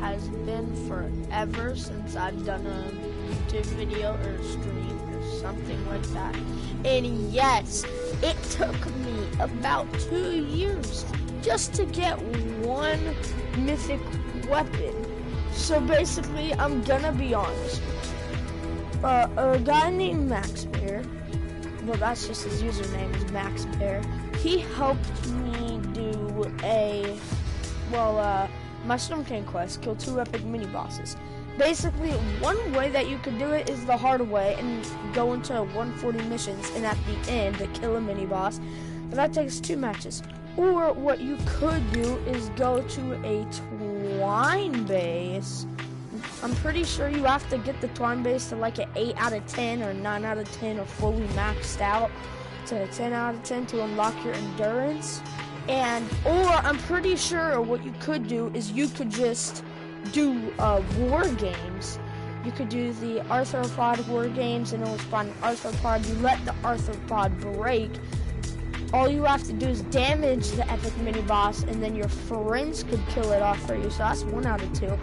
has been forever since I've done a YouTube video or a stream or something like that. And yes, it took me about 2 years just to get one mythic weapon. So basically, I'm gonna be honest. A guy named Max Bear, well, that's just his username is Max Bear. He helped me do my Storm King quest, kill 2 epic mini bosses. Basically, one way that you could do it is the hard way and go into 140 missions and at the end to kill a mini boss. But that takes 2 matches. Or what you could do is go to a Twine base. I'm pretty sure you have to get the Twine base to like an 8 out of 10 or 9 out of 10 or fully maxed out to a 10 out of 10 to unlock your endurance. Or I'm pretty sure what you could do is you could just do war games. You could do the arthropod war games and it will spawn an arthropod. You let the arthropod break. All you have to do is damage the epic mini boss and then your friends could kill it off for you. So that's 1 out of 2.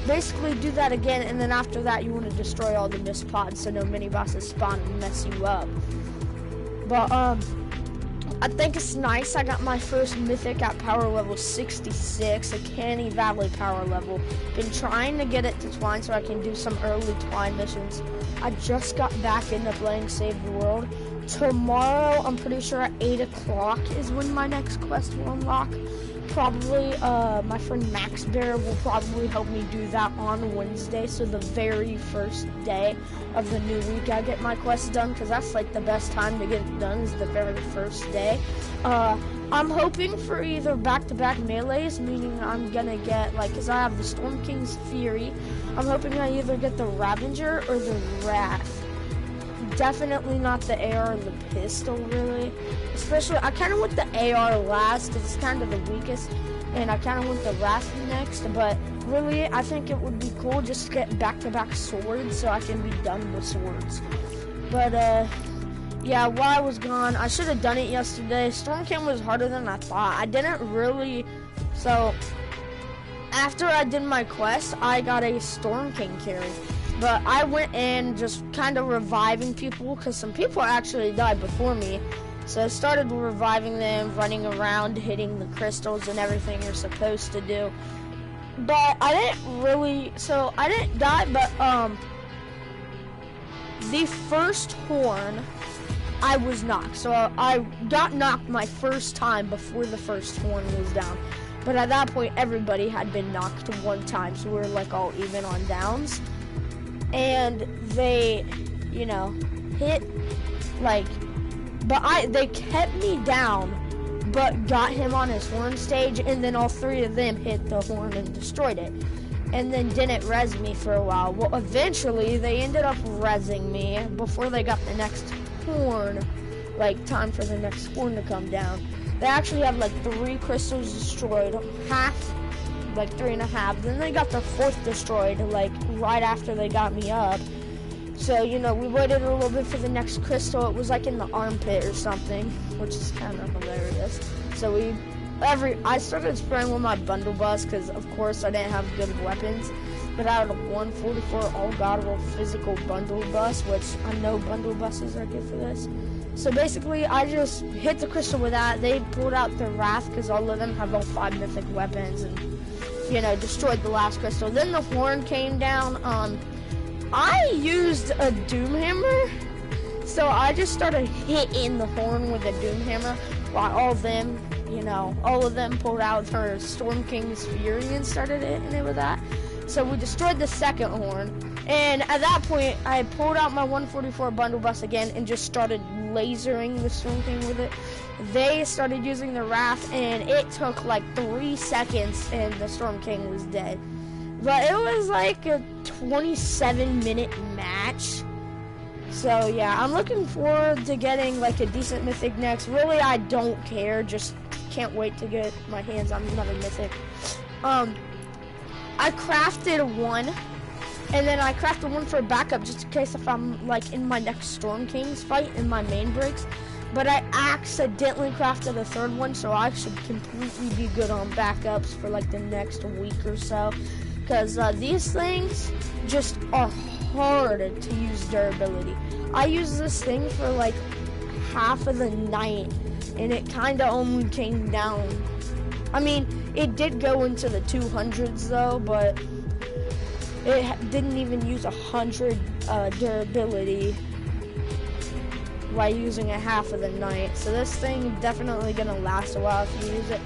Basically do that again and then after that you want to destroy all the missed pods so no mini bosses spawn and mess you up. But I think it's nice. I got my first mythic at power level 66, a Canny Valley power level. Been trying to get it to Twine so I can do some early Twine missions. I just got back into playing Save the World. Tomorrow, I'm pretty sure at 8 o'clock is when my next quest will unlock. Probably, my friend Max Bear will probably help me do that on Wednesday, so the very first day of the new week I get my quest done, because that's like the best time to get it done is the very first day. I'm hoping for either back-to-back melees, meaning I'm gonna get, like, because I have the Storm King's Fury, I'm hoping I either get the Ravager or the Wrath. Definitely not the AR or the pistol, really. Especially, I kind of want the AR last, because it's kind of the weakest, and I kind of want the Wrath next, but really, I think it would be cool just to get back-to-back swords, so I can be done with swords. But, yeah, while I was gone, I should have done it yesterday. Storm King was harder than I thought. I didn't really, so, after I did my quest, I got a Storm King carry. But I went in just kind of reviving people because some people actually died before me. So I started reviving them, running around, hitting the crystals and everything you're supposed to do. But I didn't really, so I didn't die, but the first horn, I was knocked. So I got knocked my first time before the first horn was down. But at that point, everybody had been knocked 1 time, so we were like all even on downs. And they, you know, hit, like, they kept me down, but got him on his horn stage, and then all 3 of them hit the horn and destroyed it, and then didn't res me for a while. Well, eventually, they ended up resing me before they got the next horn, like, time for the next horn to come down. They actually have, like, 3 crystals destroyed, half, like 3.5. Then they got the 4th destroyed, like right after they got me up. So, you know, we waited a little bit for the next crystal. It was like in the armpit or something, which is kind of hilarious. So I started spraying with my bundle bus because, of course, I didn't have good weapons. But I had a 144 all god roll physical bundle bus, which I know bundle buses are good for this. So basically, I just hit the crystal with that. They pulled out the Wrath because all of them have all 5 mythic weapons and, you know, destroyed the last crystal. Then the horn came down. I used a Doomhammer, so I just started hitting the horn with a Doomhammer while all of them, you know, all of them pulled out their Storm King's Fury and started hitting it with that. So we destroyed the second horn, and at that point, I pulled out my 144 bundle bus again and just started lasering the Storm King with it. They started using the Wrath, and it took like 3 seconds, and the Storm King was dead. But it was like a 27-minute match. So yeah, I'm looking forward to getting like a decent mythic next. Really, I don't care. Just can't wait to get my hands on another mythic. I crafted one, and then I crafted one for backup just in case if I'm like in my next Storm King's fight in my main breaks. But I accidentally crafted a 3rd one, so I should completely be good on backups for like the next week or so. because these things just are hard to use durability. I used this thing for like half of the night, and it kind of only came down. I mean, it did go into the 200s though, but it didn't even use 100 durability while using it half of the night. So this thing definitely gonna last a while if you use it.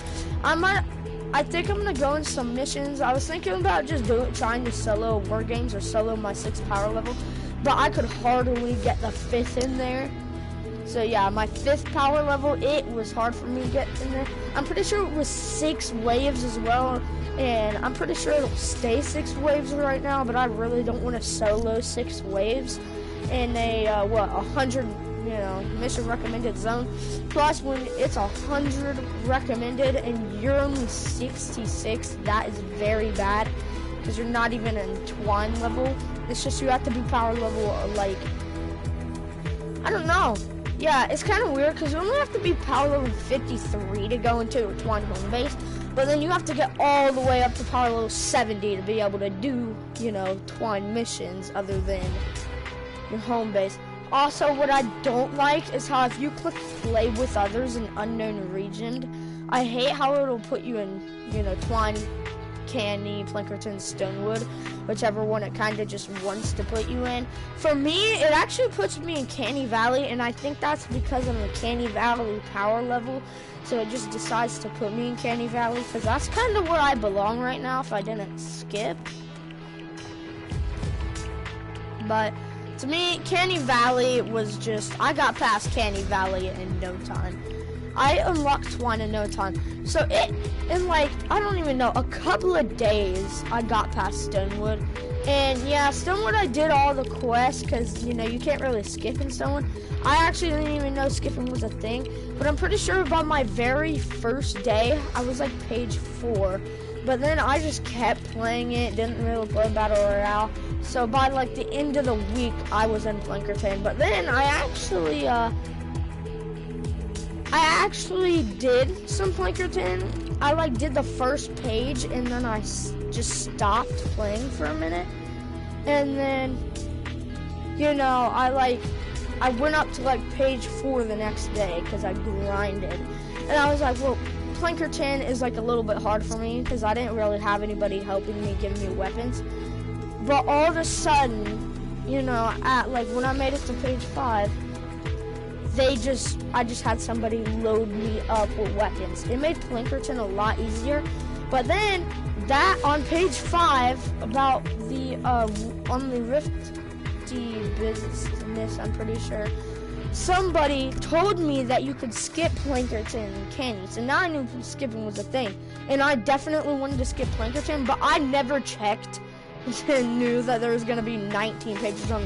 I think I'm gonna go in some missions. I was thinking about just trying to solo war games or solo my 6th power level, but I could hardly get the 5th in there. So yeah, my 5th power level, it was hard for me to get in there. I'm pretty sure it was 6 waves as well, and I'm pretty sure it'll stay 6 waves right now, but I really don't want to solo 6 waves in a 100 mission recommended zone. Plus, when it's 100 recommended and you're only 66, that is very bad, because you're not even in Twine level. It's just you have to be power level, like, I don't know. Yeah, it's kind of weird, because you only have to be power level 53 to go into a Twine home base, but then you have to get all the way up to power level 70 to be able to do, Twine missions other than your home base. Also, what I don't like is how if you click play with others in unknown region, I hate how it'll put you in, Twine, Canny, Plinkerton, Stonewood, whichever one it kind of just wants to put you in. For me, it actually puts me in Canny Valley, and I think that's because I'm a Canny Valley power level, so it just decides to put me in Canny Valley, because that's kind of where I belong right now if I didn't skip. But to me, Canny Valley was just, I got past Canny Valley in no time. I unlocked Twine in no time. So in like, I don't even know, a couple of days, I got past Stonewood. And yeah, Stonewood I did all the quests, because, you can't really skip in Stonewood. I actually didn't even know skipping was a thing. But I'm pretty sure by my very first day, I was like page 4. But then I just kept playing it, didn't really play Battle Royale. So by like the end of the week, I was in Plinkerton. But then I actually did some Plinkerton. I like did the first page, and then I just stopped playing for a minute. And then, I went up to like page 4 the next day because I grinded. And I was like, well, Plinkerton is like a little bit hard for me because I didn't really have anybody helping me, giving me weapons. But all of a sudden, at like when I made it to page 5, I just had somebody load me up with weapons. It made Plinkerton a lot easier. But then that on page 5 about the on the Rifty business, I'm pretty sure. Somebody told me that you could skip Plinkerton and Canny, so now I knew skipping was a thing. And I definitely wanted to skip Plinkerton, but I never checked and knew that there was going to be 19 pages on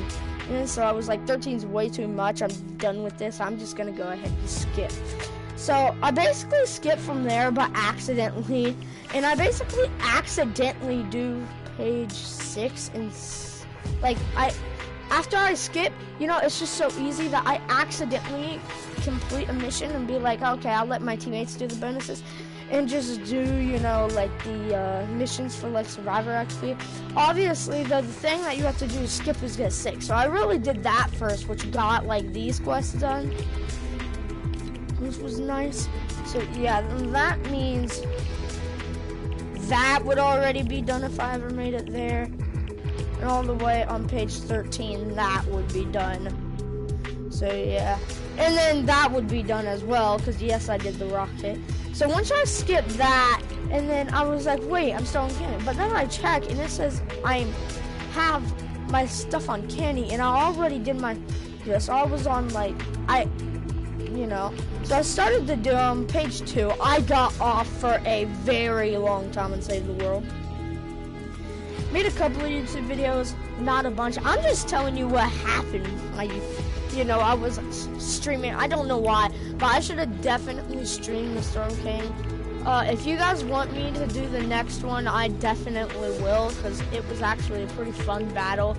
it. So I was like, 13's way too much. I'm done with this. I'm just going to go ahead and skip. So I basically skipped from there, but accidentally. And I basically accidentally do page 6 and after I skip, it's just so easy that I accidentally complete a mission and be like, okay, I'll let my teammates do the bonuses and just do, like the missions for like Survivor XP. Obviously, the thing that you have to do is skip is get 6. So I really did that first, which got like these quests done, which was nice. So yeah, that means that would already be done if I ever made it there. And all the way on page 13, that would be done. So yeah. And then that would be done as well, because yes, I did the rocket. So once I skipped that, and then I was like, wait, I'm still on Canny. But then I check, and it says I have my stuff on Canny, and I already did so I was on like, So I started to do page 2. I got off for a very long time and saved the world. Made a couple of YouTube videos, not a bunch. I'm just telling you what happened. I was streaming. I don't know why, but I should have definitely streamed the Storm King. If you guys want me to do the next one, I definitely will, because it was actually a pretty fun battle.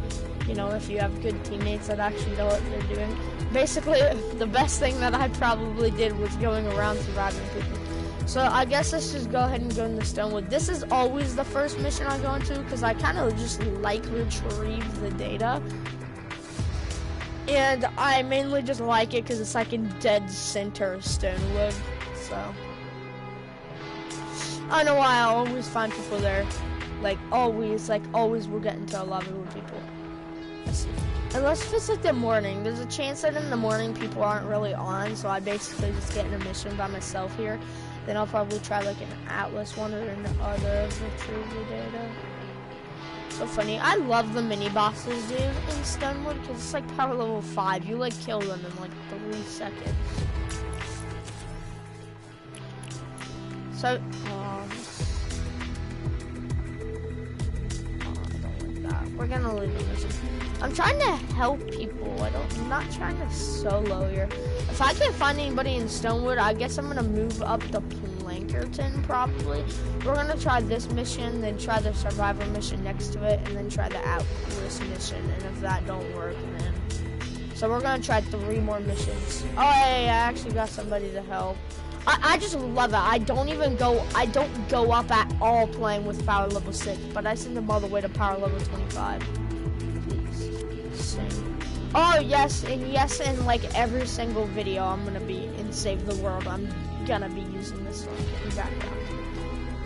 If you have good teammates that actually know what they're doing. Basically, the best thing that I probably did was going around surviving people. So I guess let's just go ahead and go into Stonewood. This is always the first mission I go into because I kind of just like retrieve the data. And I mainly just like it because it's like in dead center of Stonewood. So I don't know why I always find people there. Like always we'll get into a lot of good people. Let's see. Unless if it's like the morning, there's a chance that in the morning people aren't really on, so I basically just get in a mission by myself here. Then I'll probably try like an Atlas one or another retrieve the data. So funny. I love the mini bosses, dude, in Stonewood because it's like power level 5. You like kill them in like 3 seconds. So, we're gonna leave the mission. I'm trying to help people. I'm not trying to solo here. If I can't find anybody in Stonewood, I guess I'm gonna move up to Plankerton probably. We're gonna try this mission, then try the survivor mission next to it, and then try the Atlas mission. And if that don't work, then so we're gonna try 3 more missions. Oh, hey, I actually got somebody to help. I just love it. I don't go up at all playing with power level 6, but I send them all the way to power level 25. Please sing. Oh yes, and like every single video I'm gonna be in Save the World, I'm gonna be using this one in the background.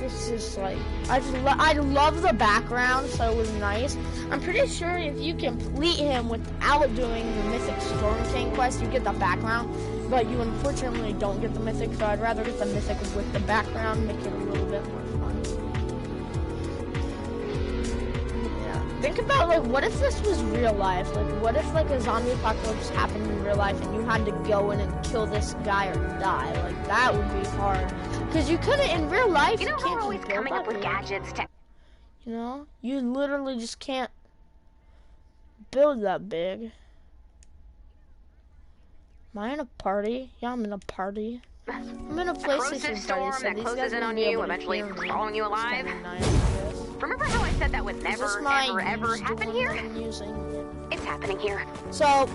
It's just like I love the background, so it was nice. I'm pretty sure if you complete him without doing the Mythic Storm King quest, you get the background. But you unfortunately don't get the Mythic, so I'd rather get the Mythic with the background, make it a little bit more fun. Yeah. Think about, like, what if this was real life? Like, what if, like, a zombie apocalypse happened in real life and you had to go in and kill this guy or die? Like, that would be hard. Because you couldn't, in real life, you can't always just coming up with gadgets to... You know? You literally just can't build that big. Am I in a party? Yeah, I'm in a party. I'm in a PlayStation party, so these guys in on you, eventually swallowing you alive. Nice, Remember how I said that would never, ever happen here? It's happening here. So,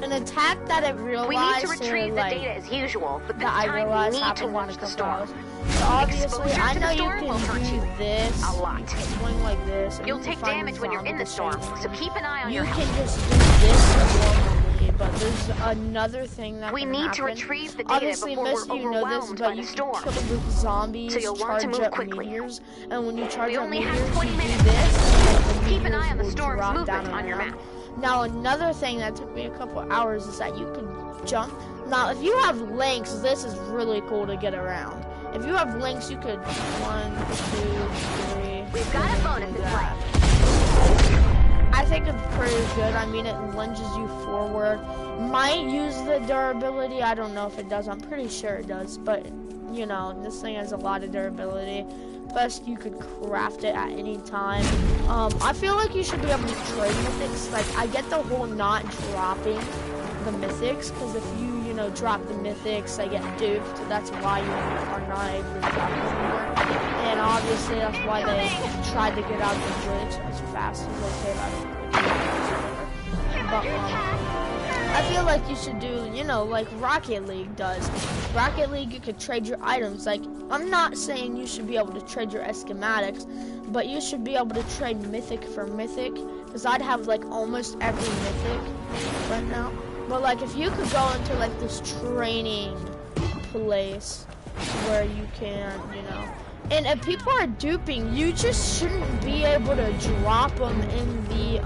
an attack that it realized, we need to retrieve the data as usual, but this time we need to launch the storm. So obviously, I know you can do this. A lot. You can swing like this. You'll take damage when you're in the storm, so keep an eye on your health. You can just do this normally, but there's another thing that we can need happen. To retrieve the data obviously, before most we're of you know this, but you storm. can kill with zombies, so you'll want to move quickly. Meteors, and when you charge up meteors, have 20 you minutes. do this. Keep an eye on the storm's movement on your map. Now, another thing that took me a couple hours is that you can jump. Now, if you have links, this is really cool to get around. If you have links, you could 1, 2, 3. We've got a bonus in play. I think it's pretty good. I mean, it lunges you forward. Might use the durability. I don't know if it does. I'm pretty sure it does. But, you know, this thing has a lot of durability. Plus, you could craft it at any time. I feel like you should be able to trade mythics. Like, I get the whole not dropping the mythics, because if you drop the mythics, they get duped. That's why you are not able to drop them anymore. And obviously, that's why they tried to get out the glitch as fast as they could out of the glitch. But, I feel like you should do, like Rocket League does. Rocket League, you could trade your items. Like, I'm not saying you should be able to trade your schematics, but you should be able to trade mythic for mythic, because I'd have, like, almost every mythic right now. But, like, if you could go into, like, this training place where you can, and if people are duping, you just shouldn't be able to drop them in the,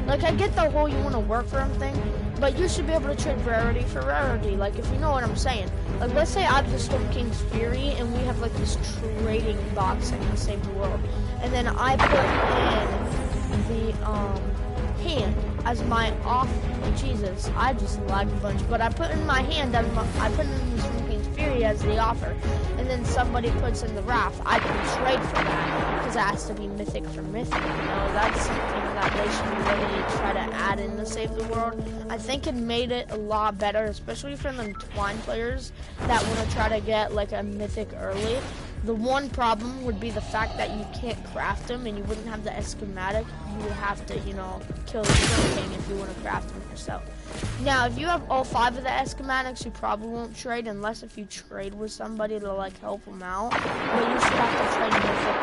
like, I get the whole you want to work for them thing, but you should be able to trade rarity for rarity, like, if you know what I'm saying. Like, let's say I have the Storm King's Fury, and we have, like, this trading box in Save the World, and then I put in the, hand as my off. Jesus, I just lagged a bunch, but I put in my hand as I put in the Storm King's Fury as the offer, and then somebody puts in the Wrath. I can trade for that because it has to be mythic for mythic. That's something that they should really try to add in to Save the World. I think it made it a lot better, especially for them Twine players that want to try to get like a mythic early. The one problem would be the fact that you can't craft them and you wouldn't have the schematic. You would have to, you know, kill the Storm King if you want to craft them yourself. Now, if you have all 5 of the schematics, you probably won't trade unless if you trade with somebody to like help them out. But you should have to trade mythic.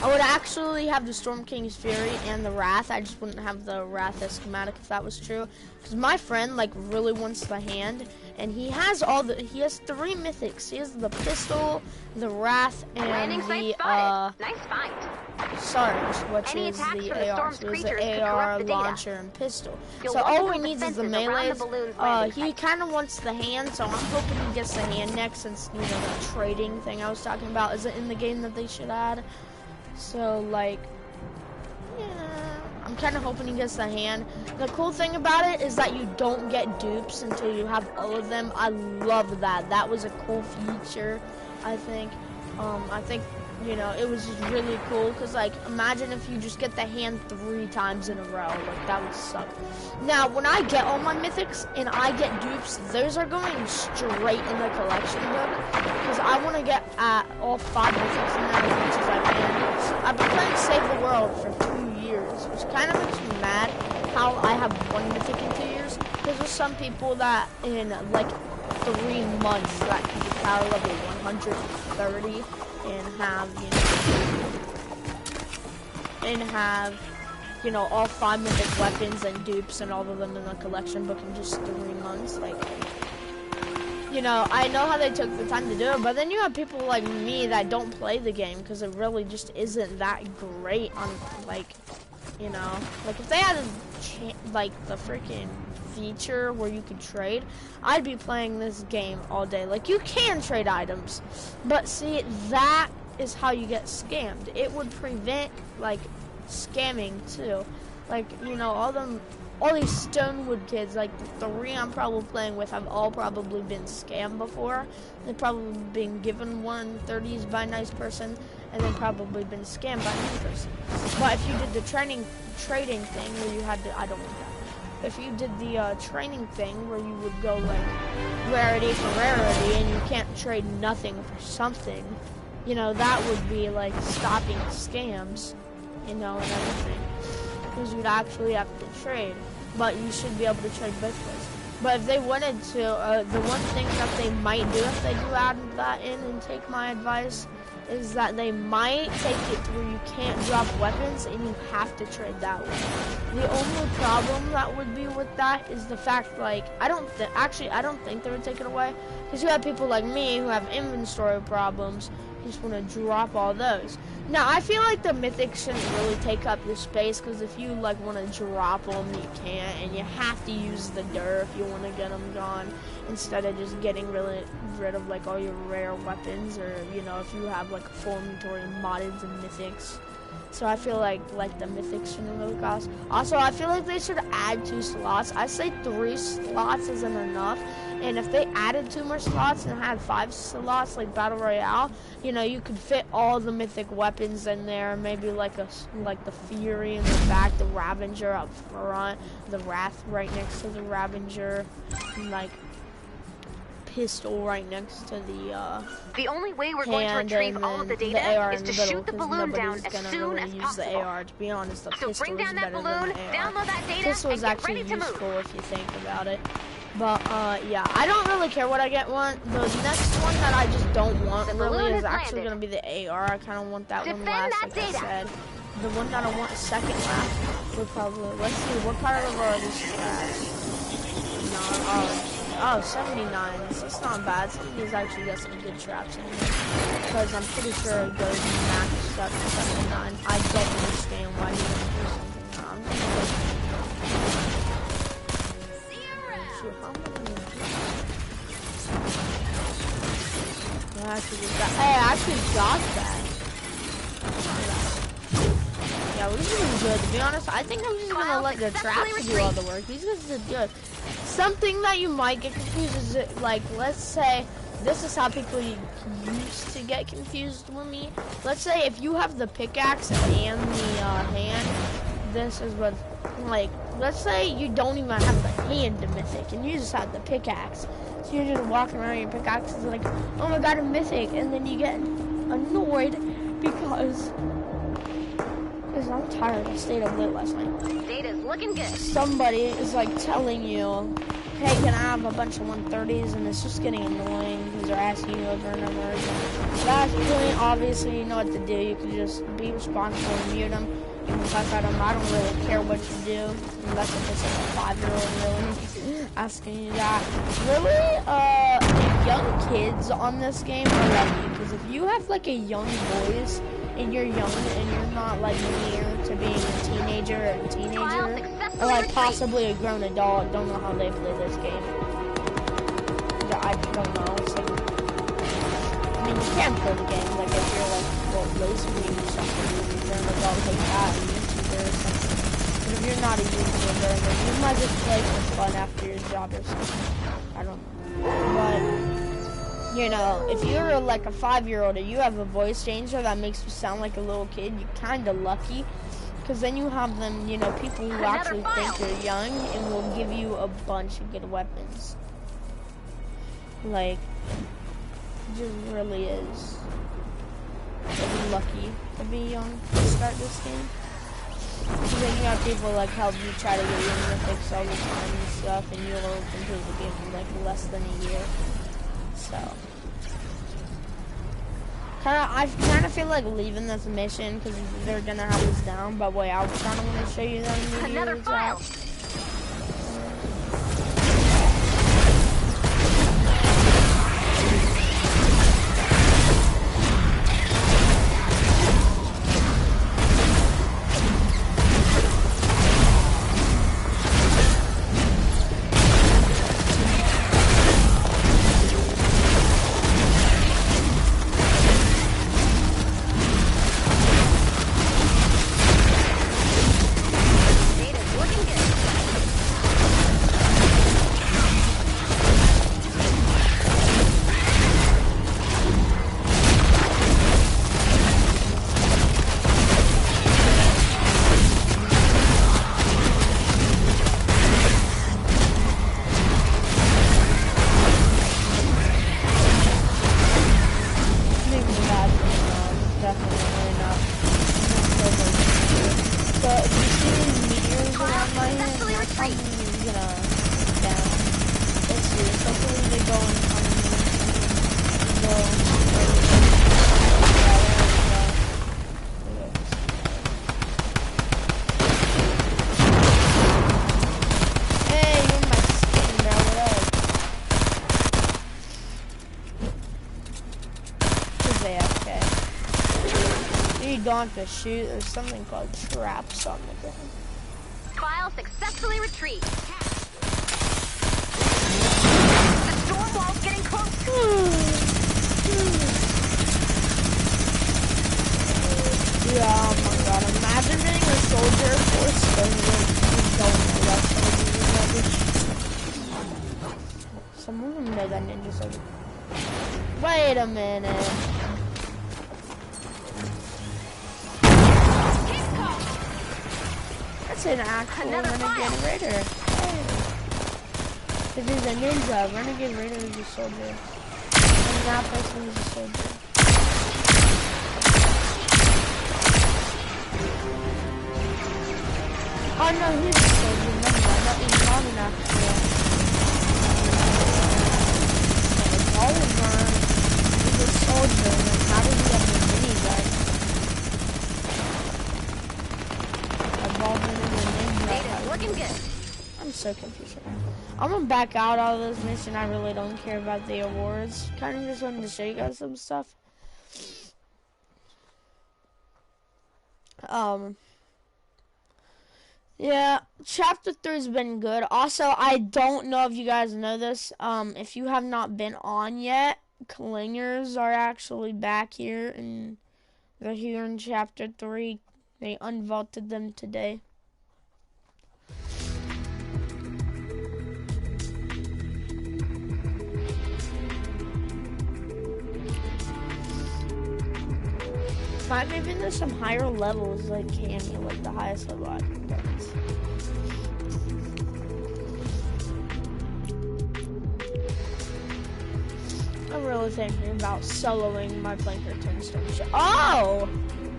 I would actually have the Storm King's Fury and the Wrath. I just wouldn't have the Wrath schematic if that was true. Because my friend like really wants the hand, and he has 3 mythics. He has the pistol, the Wrath, and the nice find. Sarge, which is the AR. So it's the AR, launcher, and pistol. So all he needs is the melee. He kind of wants the hand, so I'm hoping he gets the hand next, since you know the trading thing I was talking about isn't in the game that they should add. So like, yeah, I'm kind of hoping he gets the hand. The cool thing about it is that you don't get dupes until you have all of them. I love that. That was a cool feature, I think. I think, you know, it was just really cool, because like, imagine if you just get the hand 3 times in a row. Like, that would suck. Now, when I get all my mythics and I get dupes, those are going straight in the collection book, because I want to get all 5 mythics in there as much as I can. I've been playing Save the World for 2 years, which kind of makes me mad how I have 1 mythic in 2 years, because there's some people that in like 3 months that can be power level 130 and have, you know, all 5 mythic weapons and dupes and all of them in the collection book in just 3 months. Like, you know, I know how they took the time to do it, but then you have people like me that don't play the game because it really just isn't that great on, like, you know, like if they had like the freaking feature where you could trade, I'd be playing this game all day. Like, you can trade items, but see, that is how you get scammed. It would prevent like scamming too. Like, you know, all these Stonewood kids, like the 3 I'm probably playing with, have all probably been scammed before. They've probably been given 130s by a nice person, and then probably been scammed by a nice person. But if you did the trading thing where you had to, I don't want that. If you did the training thing where you would go like rarity for rarity and you can't trade nothing for something, you know, that would be like stopping scams, you know, and everything. Because you'd actually have to trade, but you should be able to trade both ways. But if they wanted to, the one thing that they might do if they do add that in and take my advice is that they might take it to where you can't drop weapons and you have to trade that way. The only problem that would be with that is the fact, like, I don't think they would take it away, because you have people like me who have inventory problems, who just want to drop all those. Now, I feel like the mythics shouldn't really take up the space, because if you like want to drop them, you can't, and you have to use the dirt if you want to get them gone, instead of just getting rid of like all your rare weapons, or, you know, if you have like a full inventory of moddeds and mythics. So I feel like the mythics shouldn't really cost. Also, I feel like they should add 2 slots. I say 3 slots isn't enough. And if they added 2 more slots and had 5 slots like Battle Royale, you know, you could fit all the mythic weapons in there. Maybe like the Fury in the back, the Ravager up front, the Wrath right next to the Ravager, and like pistol right next to the only way we're going to retrieve all of the data is to shoot the balloon down as soon as possible. The AR, to be honest, the pistol so bring down that balloon, download that data, pistol is actually useful if you think about it. But yeah, I don't really care what I get one. The next one that I just don't want really is actually going to be the AR. I kind of want that one last, like I said. The one that I want second last would probably, let's see, what part of this trash? Oh, 79. It's not bad. So he's actually got some good traps in here. Because I'm pretty sure it goes maxed up to 79. I don't understand why he didn't do something. I'm just shoot, how am I gonna do that? I actually got that. Yeah, we're just doing good. To be honest, I think I'm just gonna let the traps do all the work. These guys did good. Something that you might get confused is that, like, let's say this is how people used to get confused with me. Let's say if you have the pickaxe and the hand, this is what, like, let's say you don't even have the hand to mythic and you just have the pickaxe. So you're just walking around your pickaxe is like, oh my god, a mythic, and then you get annoyed because I'm tired. I stayed up late last night. Data's looking good. Somebody is like telling you, hey, can I have a bunch of 130s? And it's just getting annoying because they're asking you over and over again. At that point, obviously, you know what to do. You can just be responsible and mute them. You can talk at them. I don't really care what you do. Unless if it's like a 5-year-old really asking you that. Really, the young kids on this game are lucky. Because if you have like a young voice, and you're young and you're not like near to being a teenager or like possibly a grown adult, don't know how they play this game. I don't know. It's like, I mean, you can play the game like if you're like listening or something, you're an adult like that, a YouTuber or something. But if you're not a YouTuber, then you might just play for fun after your job or something. I don't know. But you know, if you're like a 5-year-old and you have a voice changer that makes you sound like a little kid, you're kind of lucky. Because then you have them, you know, people who actually think you're young and will give you a bunch of good weapons. Like, it just really is. You're lucky to be young to start this game. Because then you have people like help you try to get your mythics all the time and stuff, and you'll complete the game in like less than a year. So, I kind of feel like leaving this mission because they're gonna have us down. But wait, I was kind of want to show you them. Another file. On to shoot, there's something called traps on the ground. File successfully retrieved. The storm wall's getting close. Yeah, oh my god, imagine being a soldier for some of them know that ninja soldier. Wait a minute. That's an actual Renegade Raider. Hey. If he's a ninja, Renegade Raider is a soldier. And that person is a soldier. Oh no, he's a soldier. Never mind. That means not an actual. Oliver is a soldier. And how did he have the mini gun? Looking good. I'm so confused. I'm gonna back out of this mission. I really don't care about the awards. Kind of just wanted to show you guys some stuff. Yeah, chapter 3's been good. Also, I don't know if you guys know this. If you have not been on yet, Clingers are actually back here, and they're here in chapter 3. They unvaulted them today. Maybe there's some higher levels like Candy, like the highest level I can get. really thinking about soloing my Plankerton Storm Shield. Oh!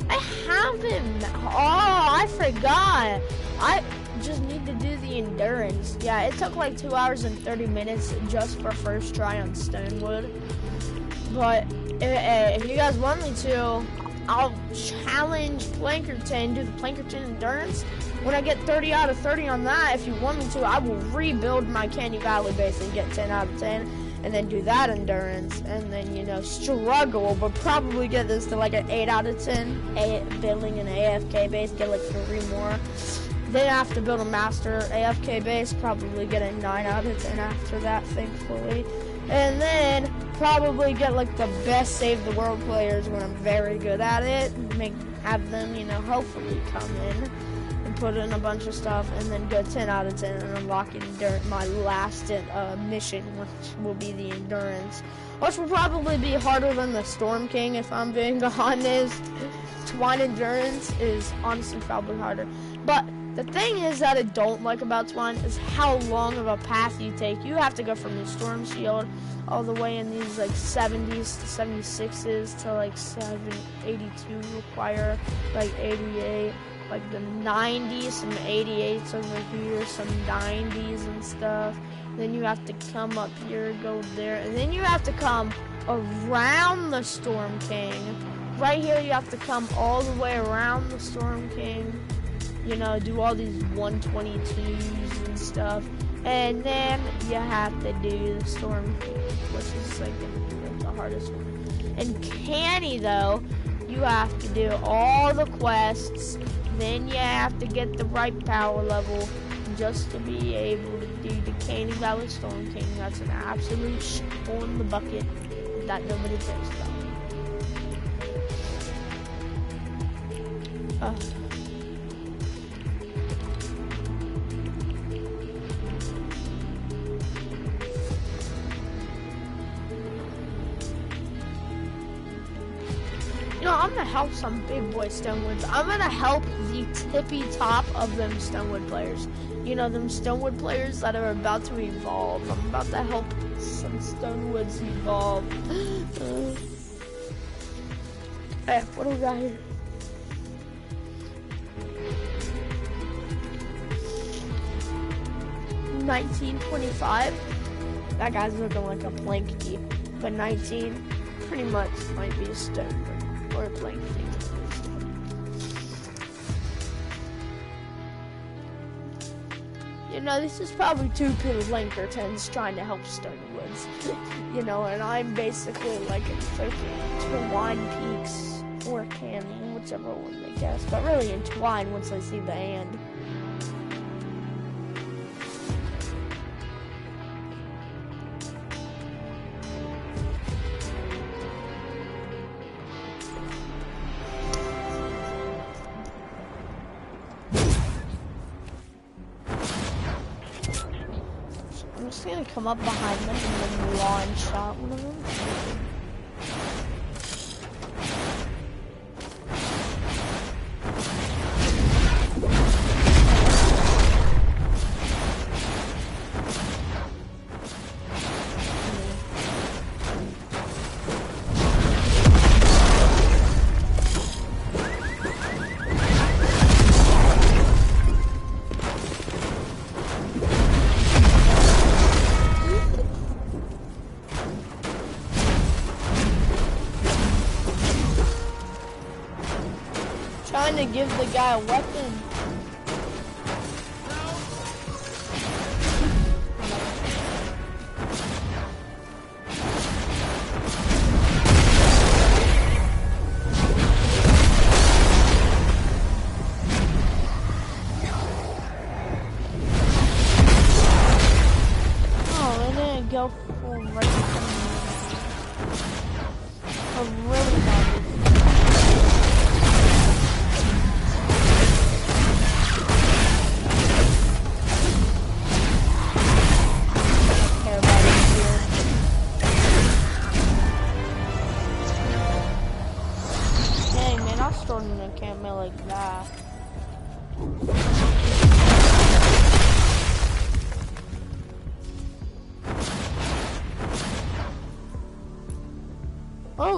I haven't. Oh, I forgot. I just need to do the endurance. Yeah, it took like 2 hours and 30 minutes just for first try on Stonewood. But if you guys want me to, I'll challenge Plankerton, do the Plankerton endurance. When I get 30 out of 30 on that, if you want me to, I will rebuild my Canyon Valley base and get 10 out of 10. And then do that endurance, and then, you know, struggle, but probably get this to like an 8 out of 10. Building an AFK base, get like 3 more. Then I have to build a master AFK base, probably get a 9 out of 10 after that, thankfully. And then probably get like the best Save the World players when I'm very good at it. Have them, you know, hopefully come in and put in a bunch of stuff, and then go 10 out of 10 and unlocking my last mission, which will be the endurance, which will probably be harder than the Storm King, if I'm being honest. Twine endurance is honestly probably harder, but the thing is that I don't like about Twine is how long of a path you take. You have to go from the Storm Shield all the way in these like 70s to 76s to like 82 require like 88. Like the 90s, some 88s over here, some 90s and stuff. Then you have to come up here, go there, and then you have to come around the Storm King. Right here, you have to come all the way around the Storm King. You know, do all these 122s and stuff. And then you have to do the Storm King, which is like the hardest one. And Canny, though, you have to do all the quests. Then you have to get the right power level just to be able to do the Canyon Valley Storm King. That's an absolute shit in the bucket that nobody cares about. You know, I'm gonna help some big boy Stonewoods. I'm gonna help the tippy top of them Stonewood players. You know, them Stonewood players that are about to evolve. I'm about to help some Stonewoods evolve. Hey, what do we got here? $19.25. That guy's looking like a Planky, but 19 pretty much might be a Stonewood. Or a Plank thing. You know, this is probably two Plankertons trying to help Stonewoods. You know, and I'm basically like in freaking Twine Peaks or Canyon, whichever one they guess. But really in Twine once I see the end. I'm just gonna come up behind them and then launch shot one of them. Trying to give the guy a weapon. Oh, it didn't go full right. A really bad. Starting a camera like that.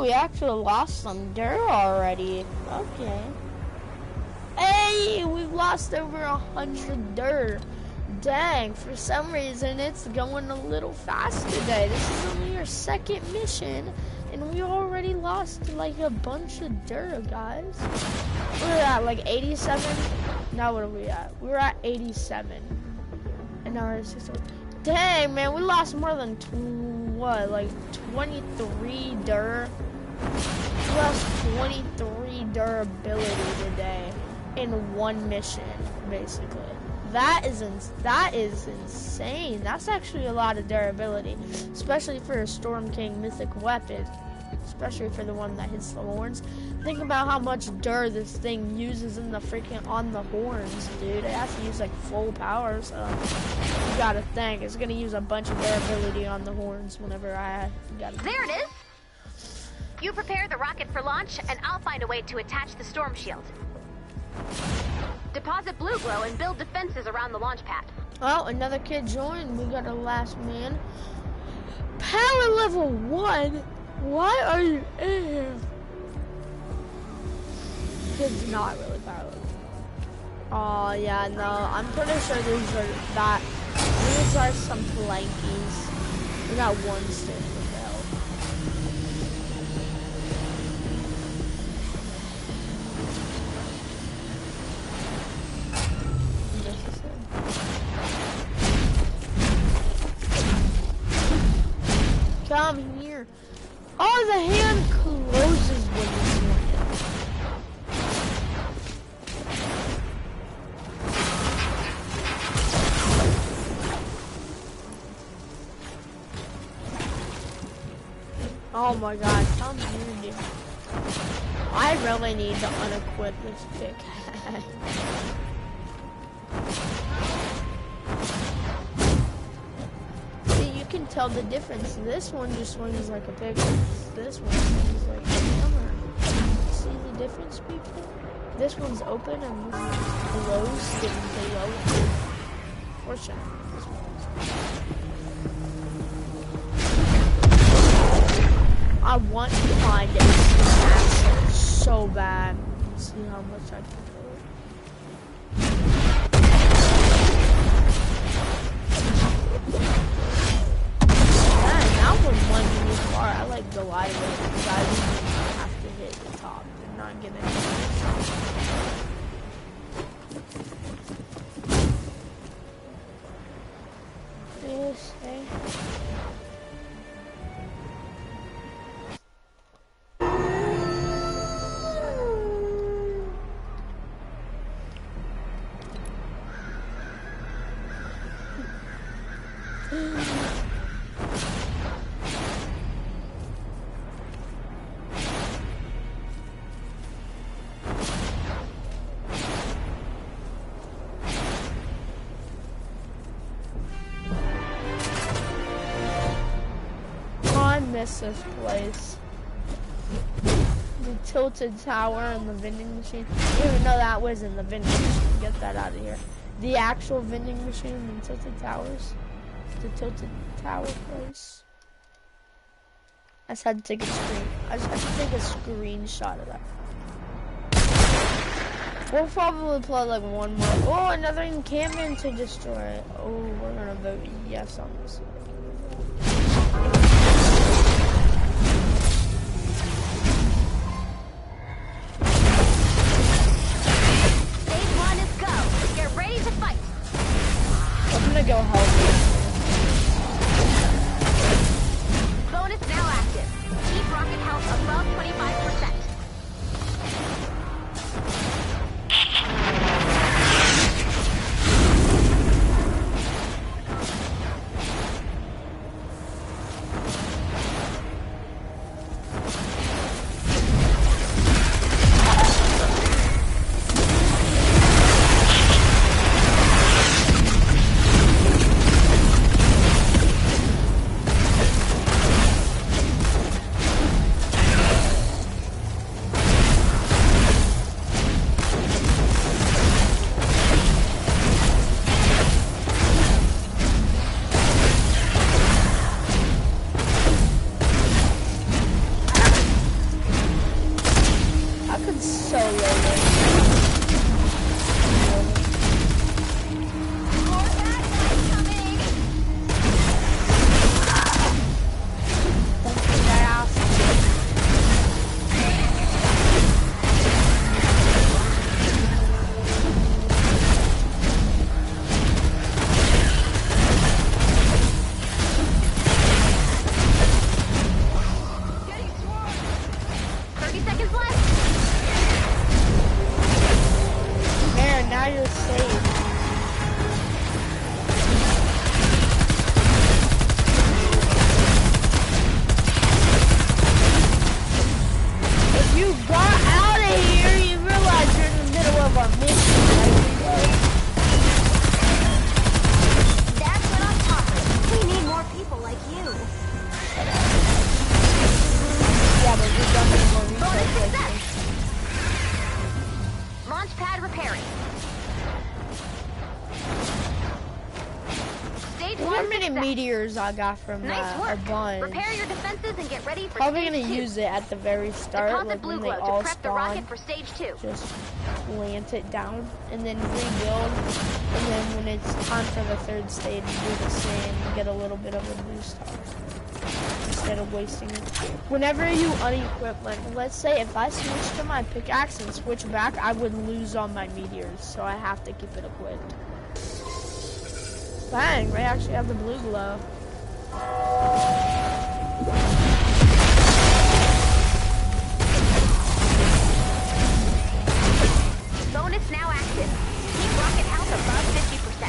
we actually lost some dirt already. Okay. Hey, we've lost over 100 dirt. Dang, for some reason it's going a little fast today. This is only our second mission, and we already lost like a bunch of dirt, guys. We're at like 87. Now what are we at? We're at 87. And now we're at 60. Dang, man, we lost more than like 23 dirt. We lost 23 durability today in one mission, basically. That is insane. That's actually a lot of durability, especially for a Storm King mythic weapon, especially for the one that hits the horns. Think about how much dirt this thing uses on the horns, dude. It has to use like full power, so you gotta think it's gonna use a bunch of durability on the horns whenever I got it. There it is. You prepare the rocket for launch, and I'll find a way to attach the storm shield. Deposit blue glow and build defenses around the launch pad. Oh, another kid joined. We got a last man. Power level 1? Why are you in here? Kid's not really power level. Oh, yeah, no. I'm pretty sure these are some plankies. We got one stick with health. Come here. Oh, the hand closes when you want it. Oh my god, come here, dude. I really need to unequip this pickaxe. You can tell the difference. This one just swings like a pickaxe. This one swings like a hammer. See the difference, people? This one's open and this one's closed and below. Fortunately, this one's. I want to find it so bad. Let's see how much I can do. One new car, I like the light of it because I don't have to hit the top and not get it. Yes, hey. This place. The tilted tower and the vending machine. I didn't even know that was in the vending machine. Get that out of here. The actual vending machine and tilted towers. The tilted tower place. I just had to take a screenshot of that. We'll probably play like one more. Oh, another encampment to destroy. Oh, we're gonna vote yes on this. I'm gonna go help you. Bonus now active. Keep rocket health above 25%. pad repairing. Look how many meteors I got from nice that. A bunch. Repair your defenses and get ready for Probably stage gonna 2. use it at the very start, Deposit like blue when they glow all to prep spawn. the rocket for stage 2. Just plant it down and then rebuild, and then when it's time for the third stage, do the same and get a little bit of a boost instead of wasting it. Whenever you unequip, like let's say if I switch to my pickaxe and switch back, I would lose all my meteors, so I have to keep it equipped. Bang, they actually have the blue glow. Bonus now active. Keep rocket health above 50%.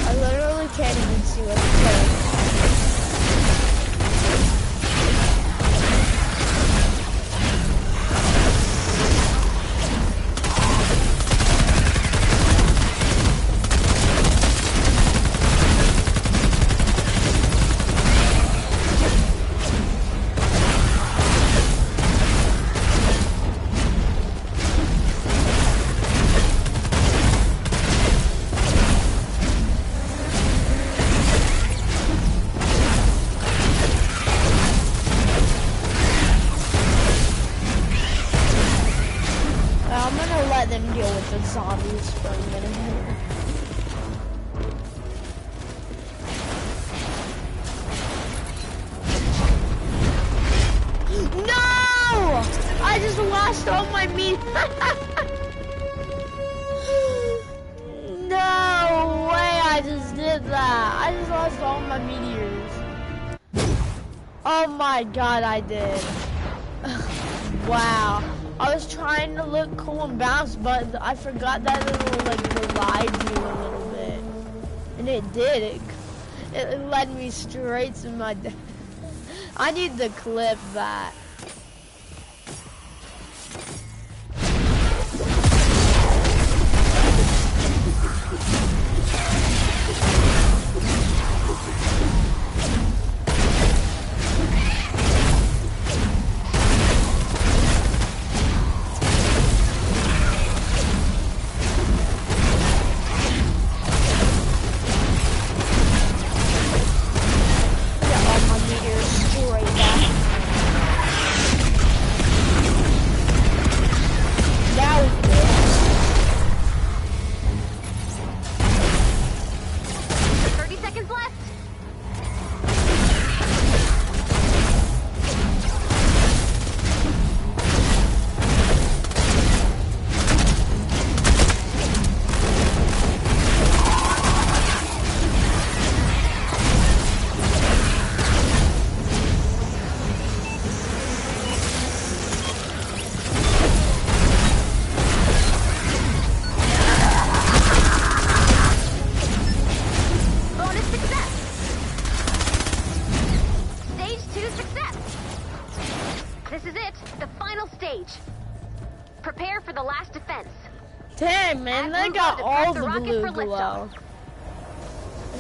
I literally can't even see what's going. Zombies for a minute here. No! I just lost all my meat. No way! I just did that. I just lost all my meteors. Oh my god! I did. Wow. I was trying to look cool and bounce, but I forgot that it will like glide you a little bit, and it did. It led me straight to my death. I need to clip that.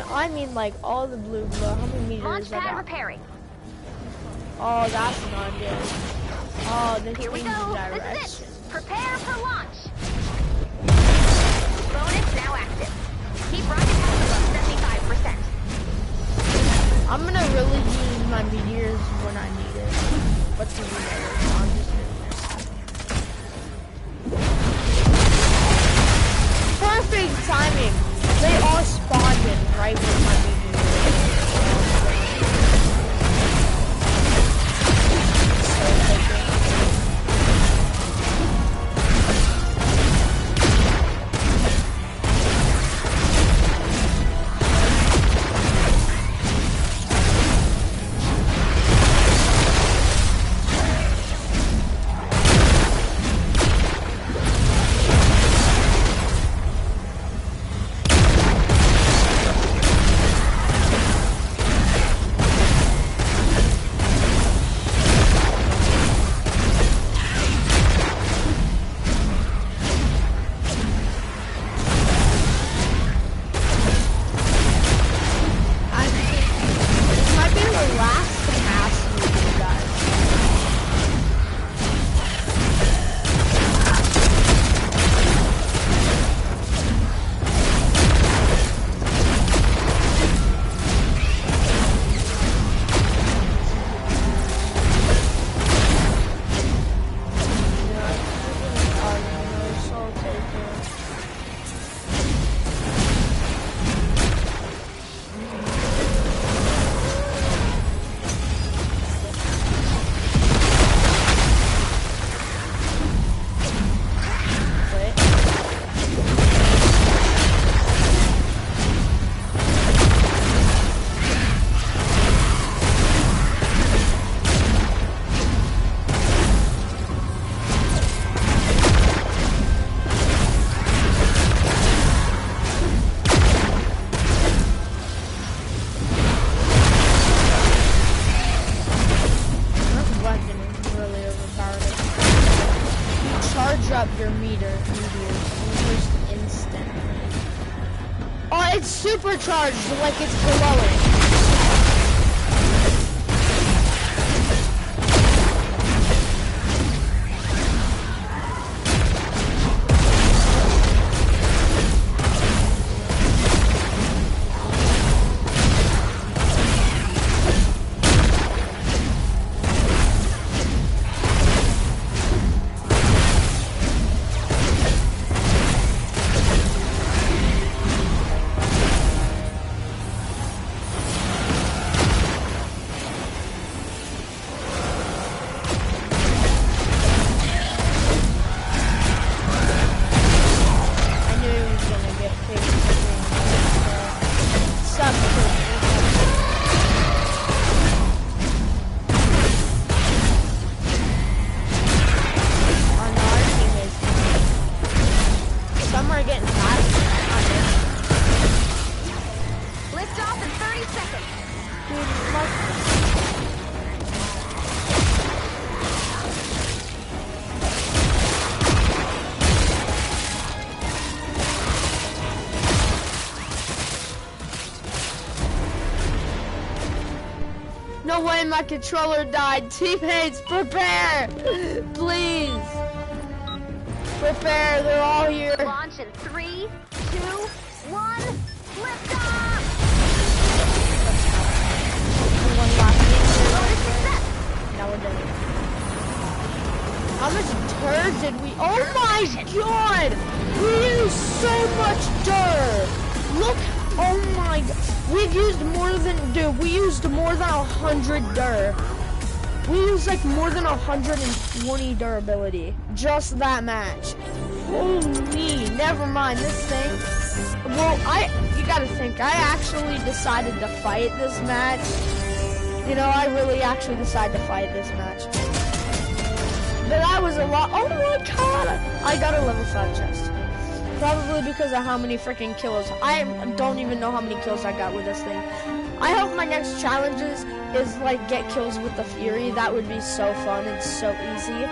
I mean like all the blue glow. How many meters launch pad I got? Repairing. Oh, that's not good. Oh, this Here we changes go. direction. This is it. Prepare for launch. Bonus now active. Keep rocket health above 75%. I'm gonna really use my meteors when I need it. What's the meteor? I'm just perfect timing. They all spawned in right with my meteors. it's supercharged, like it's glowing. No way my controller died. Teammates, prepare! Please! Prepare, they're all here. Launch in 3, 2, 1, lift off! Now we're done. How much dirt did we? Oh my god! We used so much dirt! Look, oh my god. We've used more than, dude, we used more than 100 dirt. We used like more than 120 durability. Just that match. Holy, never mind this thing. Well, you gotta think, I actually decided to fight this match. You know, I really actually decided to fight this match. But that was a lot. Oh my god! I got a level 5 chest. Probably because of how many freaking kills. I don't even know how many kills I got with this thing. I hope my next challenges is like get kills with the Fury. That would be so fun and so easy.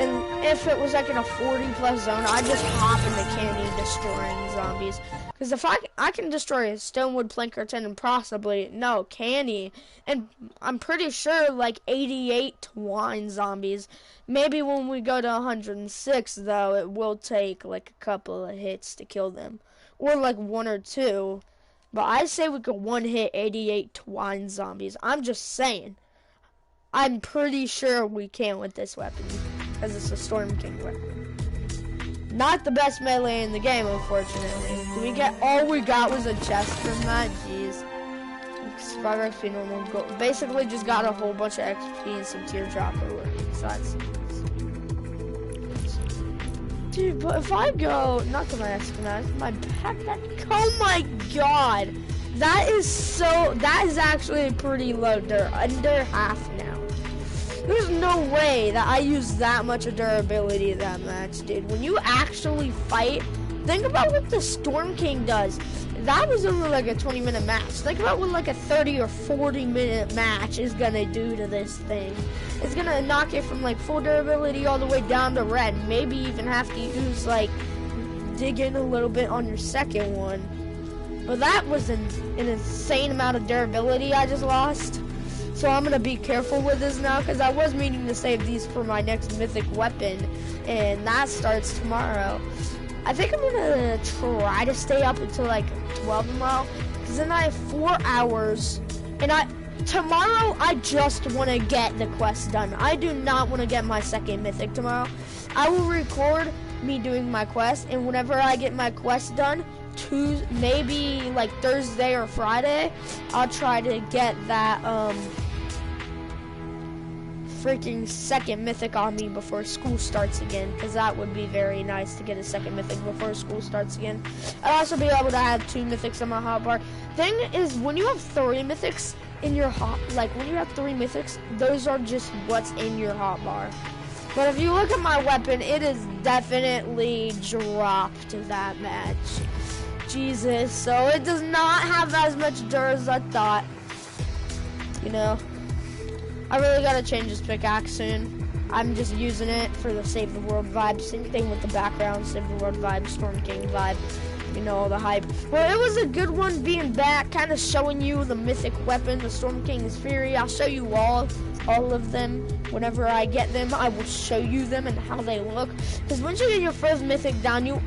And if it was like in a 40+ zone, I'd just hop into Canny destroying zombies. Because if I can destroy Stonewood, Plankerton, and possibly, no, Canny, and I'm pretty sure like 88 Twine zombies. Maybe when we go to 106, though, it will take like a couple of hits to kill them. Or like 1 or 2. But I say we could one-hit 88 Twine zombies. I'm just saying. I'm pretty sure we can with this weapon. Because it's a Storm King weapon. Not the best melee in the game, unfortunately. Did we get, all we got was a chest from that? Jeez. 5 XP normal gold. Basically just got a whole bunch of XP and some teardrop or besides. Dude, but if I go, not to my Escamaz, my backpack, oh my god. That is actually pretty low dirt, under half now. There's no way that I use that much of durability that match, dude. When you actually fight, think about what the Storm King does. That was only like a 20-minute match. Think about what like a 30 or 40-minute match is gonna do to this thing. It's gonna knock it from like full durability all the way down to red. Maybe even have to use like, dig in a little bit on your second one. But that was an insane amount of durability I just lost. So I'm gonna be careful with this now because I was meaning to save these for my next mythic weapon. And that starts tomorrow. I think I'm gonna try to stay up until like 12 tomorrow, because then I have 4 hours, and tomorrow I just want to get the quest done. I do not want to get my second mythic tomorrow. I will record me doing my quest, and whenever I get my quest done, maybe like Thursday or Friday, I'll try to get that freaking second mythic on me before school starts again, because that would be very nice to get a second mythic before school starts again. I'd also be able to have 2 mythics on my hotbar. Thing is, when you have 3 mythics in your when you have 3 mythics, those are just what's in your hotbar. But if you look at my weapon, it is definitely dropped that match. Jesus, so it does not have as much dirt as I thought. You know, I really gotta change this pickaxe soon. I'm just using it for the Save the World vibe. Same thing with the background, Save the World vibe, Storm King vibe. you know, all the hype. Well, it was a good one being back, kind of showing you the mythic weapon, the Storm King's Fury. I'll show you all of them. Whenever I get them, I will show you them and how they look. Because once you get your first mythic down, you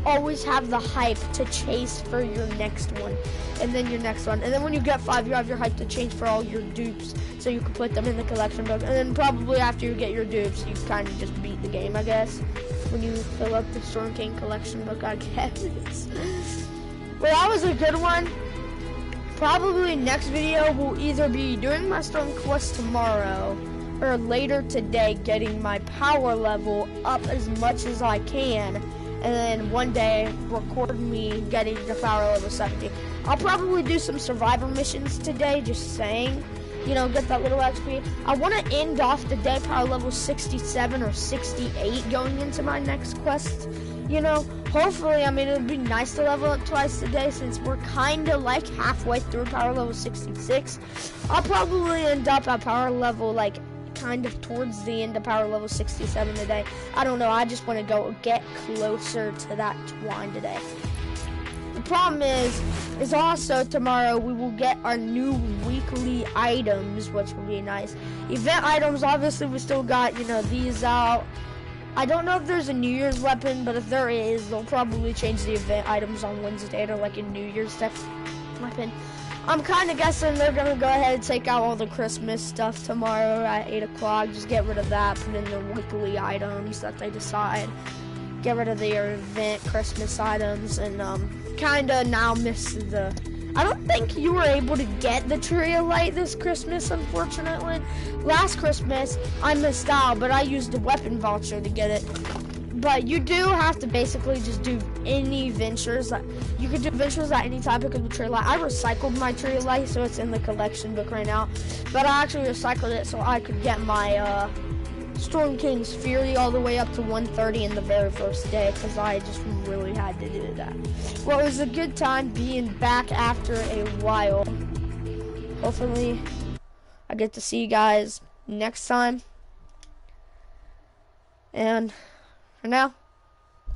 always have the hype to chase for your next one, and then your next one. And then when you get 5, you have your hype to change for all your dupes, so you can put them in the collection book. And then probably after you get your dupes, you kind of just beat the game, I guess, when you fill up the Storm King collection book, I guess. Well, that was a good one. Probably next video will either be doing my Storm Quest tomorrow or later today, getting my power level up as much as I can, and then one day record me getting to power level 70. I'll probably do some survivor missions today, just saying, you know, get that little XP. I want to end off the day power level 67 or 68 going into my next quest. You know, hopefully, I mean, it would be nice to level up twice a day since we're kind of like halfway through power level 66. I'll probably end up at power level, like, kind of towards the end of power level 67 today. I don't know, I just want to go get closer to that twine today. The problem is also tomorrow we will get our new weekly items, which will be nice. Event items, obviously, we still got, you know, these out. I don't know if there's a New Year's weapon, but if there is, they'll probably change the event items on Wednesday to like a New Year's type weapon. I'm kind of guessing they're going to go ahead and take out all the Christmas stuff tomorrow at 8 o'clock. Just get rid of that, put in the weekly items that they decide. Get rid of the event Christmas items, and kind of now miss the... I don't think you were able to get the Tree of Light this Christmas, unfortunately. Last Christmas, I missed out, but I used the weapon voucher to get it. But you do have to basically just do any ventures. You can do ventures at any time because of the Tree of Light. I recycled my Tree of Light, so it's in the collection book right now. But I actually recycled it so I could get my Storm King's Fury all the way up to 130 in the very first day, because I just really had to do that. Well, it was a good time being back after a while. Hopefully, I get to see you guys next time. And for now,